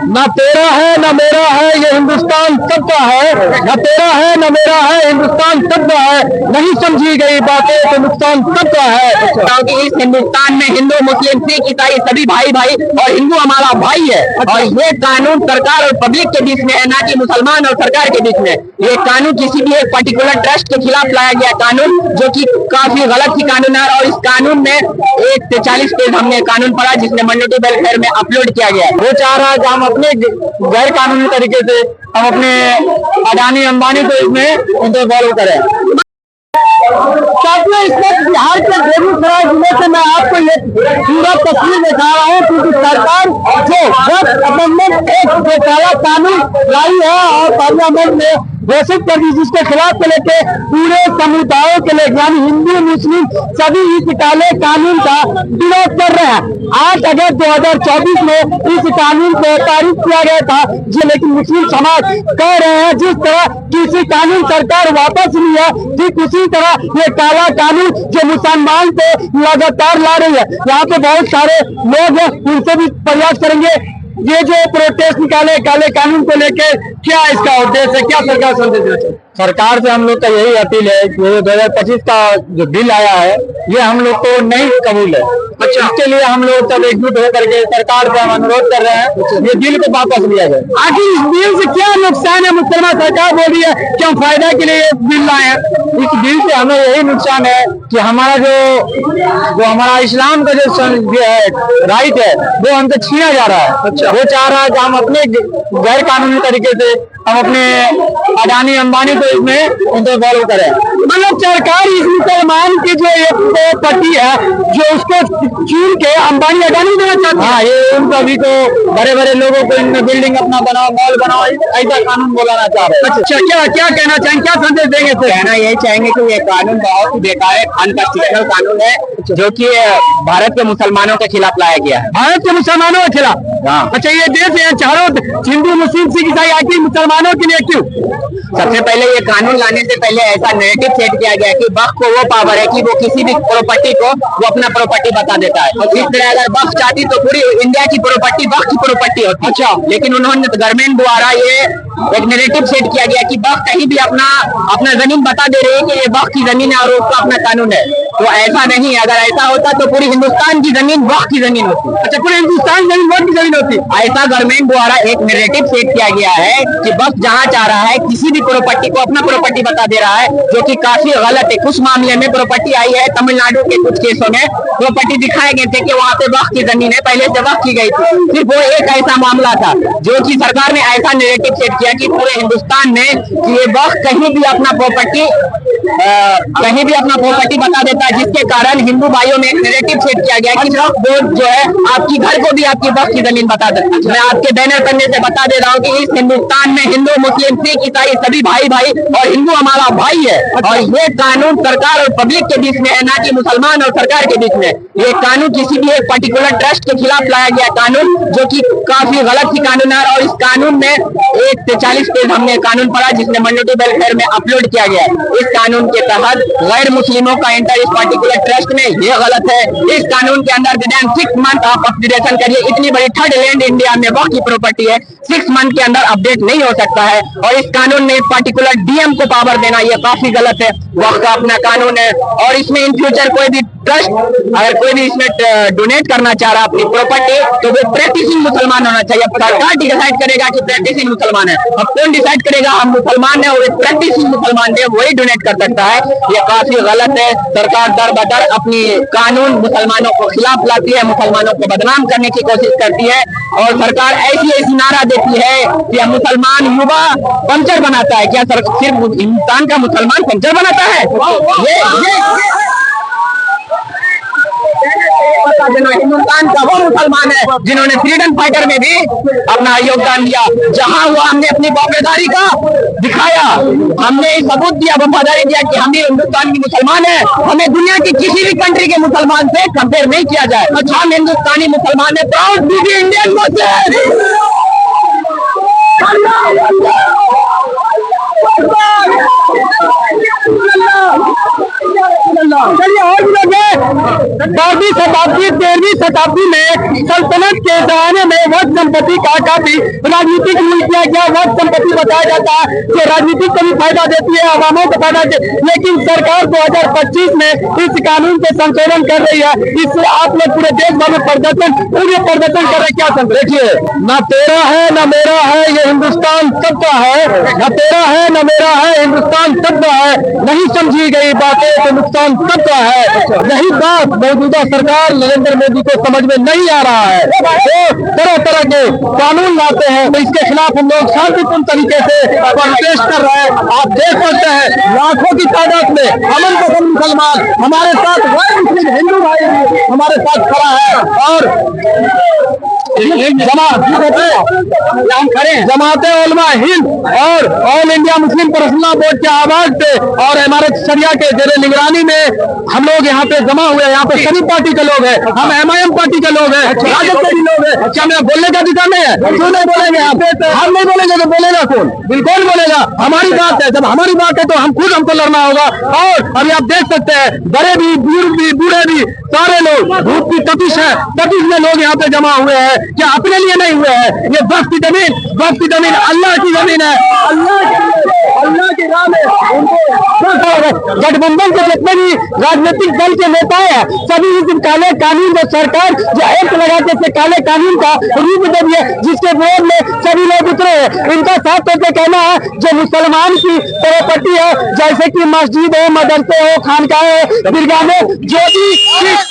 ना तेरा है ना मेरा है, ये हिंदुस्तान सबका है। ना तेरा है ना मेरा है, हिंदुस्तान सबका है। नहीं समझी गई बातें तो नुकसान सबका है। क्योंकि इस हिंदुस्तान में हिंदू, मुस्लिम, सिख, ईसाई सभी भाई भाई, और हिंदू हमारा भाई है। और ये कानून सरकार और पब्लिक के बीच में है, ना कि मुसलमान और सरकार के बीच में। ये कानून किसी भी एक पर्टिकुलर ट्रस्ट के खिलाफ लाया गया कानून, जो कि काफी गलत ही कानून है। और इस कानून में 1 से 40 पेज हमने कानून पढ़ा, जिसने माइनॉरिटी वेलफेयर में अपलोड किया गया है। वो चाह रहा है कि हम अपने गैर कानूनी तरीके से हम अपने अडानी अंबानी को इसमें उनको फॉलो करें। साथियों, इस वक्त बिहार के बेगूसराय जिले से मैं आपको ये पूरा तस्वीर दिखा रहा हूँ, क्योंकि सरकार जो वक्त अमेंडमेंट एक्ट जो काला कानून लाई है और पार्लियामेंट में घोषित कर दी, जिसके खिलाफ को लेके पूरे समुदायों के लिए यानी हिंदू मुस्लिम सभी इस काले कानून का विरोध कर रहे हैं। 8 अगस्त 2024 में इस कानून को पारित किया गया था, जो लेकिन मुस्लिम समाज कह रहे हैं जिस तरह किसी कानून सरकार वापस ली है, ठीक उसी तरह ये काला कानून जो मुसलमान पे लगातार ला रही है। यहाँ पे बहुत सारे लोग हैं, उनसे भी प्रयास करेंगे। ये जो प्रोटेस्ट निकाले काले कानून को लेकर, क्या इसका उद्देश्य है, क्या सरकार संदेश देना चाहिए? सरकार से हम लोग का यही अपील है कि 2025 का जो बिल आया है ये हम लोग को नहीं कबूल है। अच्छा, इसके लिए हम लोग सब एकजुट होकर के सरकार से हम अनुरोध कर रहे हैं ये बिल को वापस लिया जाए। आखिर इस बिल से क्या नुकसान है? मुसलमान सरकार बोल रही है कि हम फायदा के लिए बिल लाए हैं। इस बिल से हमें यही नुकसान है कि हमारा जो हमारा इस्लाम का जो है राइट है वो हमसे छीना जा रहा है। अच्छा, वो चाह रहा है कि हम अपने गैर कानूनी तरीके से हम अपने अडानी अंबानी को इसमें उनको फॉलो करें। मतलब सरकार इस मुसलमान की जो एक प्रॉपर्टी है जो उसको चुन के अंबानी अडानी देना चाहती है। हाँ, ये उन सभी को बड़े बड़े लोगों को इनमें बिल्डिंग अपना बनाओ, मॉल बनाओ, ऐसा कानून बोलाना चाह रहे हैं। अच्छा, क्या कहना चाहेंगे, क्या संदेश देंगे? कहना यही चाहेंगे कि ये कानून बहुत ही बेकार है, अनकॉन्स्टिट्यूशनल कानून है, जो कि भारत के मुसलमानों के खिलाफ लाया गया है। भारत के मुसलमानों के खिलाफ? हाँ। अच्छा, ये देश है चारों हिंदू मुस्लिम सिख ईसाई, आखिर मुसलमानों के लिए क्यों? सबसे पहले ये कानून लाने से पहले ऐसा नैरेटिव सेट किया गया कि वक्फ को वो पावर है कि वो किसी भी प्रॉपर्टी को वो अपना प्रॉपर्टी बता देता है। और इस तरह अगर वक्फ चाहती तो पूरी इंडिया की प्रॉपर्टी वक्फ की प्रॉपर्टी होती। अच्छा, लेकिन उन्होंने गवर्नमेंट द्वारा ये एक नैरेटिव सेट किया गया कि वक्फ कहीं भी अपना जमीन बता दे रही है कि ये वक्फ की जमीन है और उसका अपना कानून है। तो ऐसा नहीं है, अगर ऐसा होता तो पूरी हिंदुस्तान की जमीन वक्फ की जमीन होती। अच्छा, पूरे हिंदुस्तान जमीन वक्फ की जमीन होती। ऐसा गवर्नमेंट द्वारा एक नैरेटिव सेट किया गया है कि वक्फ जहाँ चाह रहा है किसी भी प्रॉपर्टी को अपना प्रॉपर्टी बता दे रहा है, जो कि काफी गलत है। कुछ मामले में प्रॉपर्टी आई है, तमिलनाडु के कुछ केसों में प्रॉपर्टी दिखाए गए थे कि वहाँ पे वक्फ की जमीन है, पहले से वक्फ की गई थी। सिर्फ वो एक ऐसा मामला था जो कि सरकार ने ऐसा नैरेटिव सेट किया कि पूरे हिंदुस्तान में कि ये वक्फ कहीं भी अपना प्रॉपर्टी बता देता है, जिसके कारण हिंदू भाइयों में एक नैरेटिव सेट किया गया कि वक्फ बोर्ड जो है आपकी घर को भी आपकी वक्फ की जमीन बता देता है। मैं आपके बैनर करने से बता दे रहा हूँ कि इस हिंदुस्तान में हिंदू, मुस्लिम, सिख, ईसाई सभी भाई भाई, और हिंदू हमारा भाई है। और ये कानून सरकार और पब्लिक के बीच में है, ना कि मुसलमान और सरकार के बीच में। ये कानून किसी भी एक पर्टिकुलर ट्रस्ट के खिलाफ लाया गया कानून, जो कि काफी गलत ही कानून है। और इस कानून में 1 से 40 पेज हमने कानून पढ़ा, जिसने माइनॉरिटी वेलफेयर में अपलोड किया गया है। इस कानून के तहत गैर मुस्लिमों का एंटर इस पर्टिकुलर ट्रस्ट में ये गलत है। इस कानून के अंदर विद इन 6 मंथ आप अपडेशन करिए। इतनी बड़ी थर्ड लैंड इंडिया में वक्फ की प्रॉपर्टी है, 6 मंथ के अंदर अपडेट नहीं हो सकता है। और इस कानून में पर्टिकुलर डीएम को पावर देना ये काफी गलत है। वक्फ का अपना कानून है, और इसमें इन फ्यूचर कोई भी ट्रस्ट अगर कोई भी इसमें डोनेट करना चाह रहा अपनी प्रॉपर्टी, तो वो प्रैक्टिसिंग मुसलमान होना चाहिए। सरकार डिसाइड करेगा कि प्रैक्टिसिंग मुसलमान है। अब कौन डिसाइड करेगा हम मुसलमान है और प्रैक्टिसिंग मुसलमान है, वही डोनेट कर सकता है। ये काफी गलत है। सरकार दर बदर अपनी कानून मुसलमानों को खिलाफ लाती है, मुसलमानों को बदनाम करने की कोशिश करती है। और सरकार ऐसी नारा देती है कि मुसलमान युवा पंचर बनाता है। क्या सिर्फ हिंदुस्तान का मुसलमान पंचर बनाता है? हिंदुस्तान का वो मुसलमान है जिन्होंने फ्रीडम फाइटर में भी अपना योगदान दिया। जहां हुआ हमने अपनी वफादारी का दिखाया, हमने सबूत दिया, वफादारी दिया कि हम भी हिंदुस्तान के मुसलमान हैं। हमें दुनिया की किसी भी कंट्री के मुसलमान से कंपेयर नहीं किया जाए। अच्छा, हम हिंदुस्तानी मुसलमान है, proud to be Indian Muslim. चलिए और भी लोग 12वीं शताब्दी 13वीं शताब्दी में सल्तनत के जमाने में वक्त संपत्ति का काफी राजनीतिक मूल्य किया गया। वक्त संपत्ति बताया जाता है कि राजनीतिक को भी फायदा देती है, आवामों को फायदा देती है, लेकिन सरकार 2025 में इस कानून के संशोधन कर रही है। इससे आप लोग पूरे देश भर में पूरे प्रदर्शन कर रहे हैं। क्या समझ देखिए, ना तेरा है ना मेरा है, ये हिंदुस्तान सबका है। ना तेरा है ना मेरा है, हिंदुस्तान सबका है। नहीं समझी गई बातें तो हिंदुस्तान सबका है। यही बात मौजूदा सरकार नरेंद्र मोदी को समझ में नहीं आ रहा है। तो तरह तरह के कानून लाते हैं, तो इसके खिलाफ हम लोग शांतिपूर्ण तरीके से प्रोटेस्ट कर रहे हैं। आप देख सकते हैं लाखों की तादाद में अमन पसंद मुसलमान हमारे साथ, मुस्लिम हिंदू भाई भी हमारे साथ खड़ा है। और जमाते उलमा हिंद और all India Muslim personal board के आवाज पे और हमारे शरिया के जेरे निगरानी में हम लोग यहाँ पे जमा हुए हैं। यहाँ पे सभी पार्टी के लोग हैं, हम MIM पार्टी के लोग हैं, राजद के भी लोग हैं। क्या हमें बोलने का अधिकार नहीं है? क्यों नहीं बोलेंगे? हम नहीं बोलेंगे तो बोलेगा कौन? बिल्कुल बोलेगा। हमारी बात है, जब हमारी बात है तो हम खुद हमको लड़ना होगा। और अभी आप देख सकते हैं बड़े भी बूढ़े भी सारे लोग, धूप की तपिश है, तपिश में लोग यहाँ पे जमा हुए हैं। क्या अपने लिए नहीं हुए हैं? ये वक्त की जमीन अल्लाह की जमीन है। अल्लाह की राह में उनको गठबंधन के जितने भी राजनीतिक दल के नेता है, सभी इस काले कानून जो सरकार जो एक्ट लगाते थे काले कानून का रूप दे दिए, जिसके विरोध में सभी लोग उतरे हैं। इनका साथ करके कहना है जो मुसलमान की प्रॉपर्टी है, जैसे कि मस्जिद हो, मदरसे हो, खानकाह हो, दरगाह में, जो भी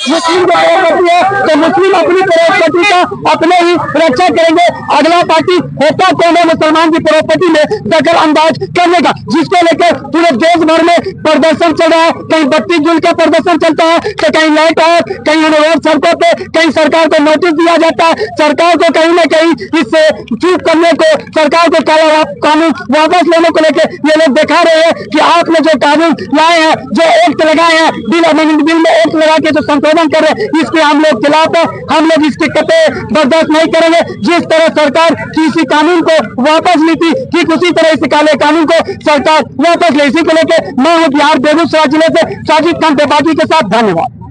मुस्लिम की प्रॉपर्टी है तो मुस्लिम अपनी प्रॉपर्टी का अपने ही रक्षा करेंगे। अगला पार्टी होता कौन है मुसलमान की प्रॉपर्टी में दखल अंदाज करने का, जिसको लेकर पूरे देश भर में प्रदर्शन चल रहा है। कहीं बत्ती जुल का प्रदर्शन चलता है तो कहीं लाइट ऑफ, कहीं रोड सड़कों पे, कहीं सरकार को नोटिस दिया जाता है। सरकार को कहीं ना कहीं इससे चूक करने को, सरकार को काला कानून वापस लेने को लेकर ये लोग दिखा रहे हैं कि आपने जो कानून लाए हैं, जो एक्ट लगाए हैं, बिल में एक्ट लगा के जो संशोधन कर रहे हैं, इसके हम लोग खिलाफ है। हम लोग इसके कतई बर्दाश्त नहीं करेंगे। जिस तरह सरकार किसी कानून को वापस ली थी, ठीक उसी तरह इस काले कानून को सरकार वापस ले। इसी को लेकर मैं हूँ बिहार बेगूसराय जिले से साजिद खान बेबाजी के साथ। धन्यवाद।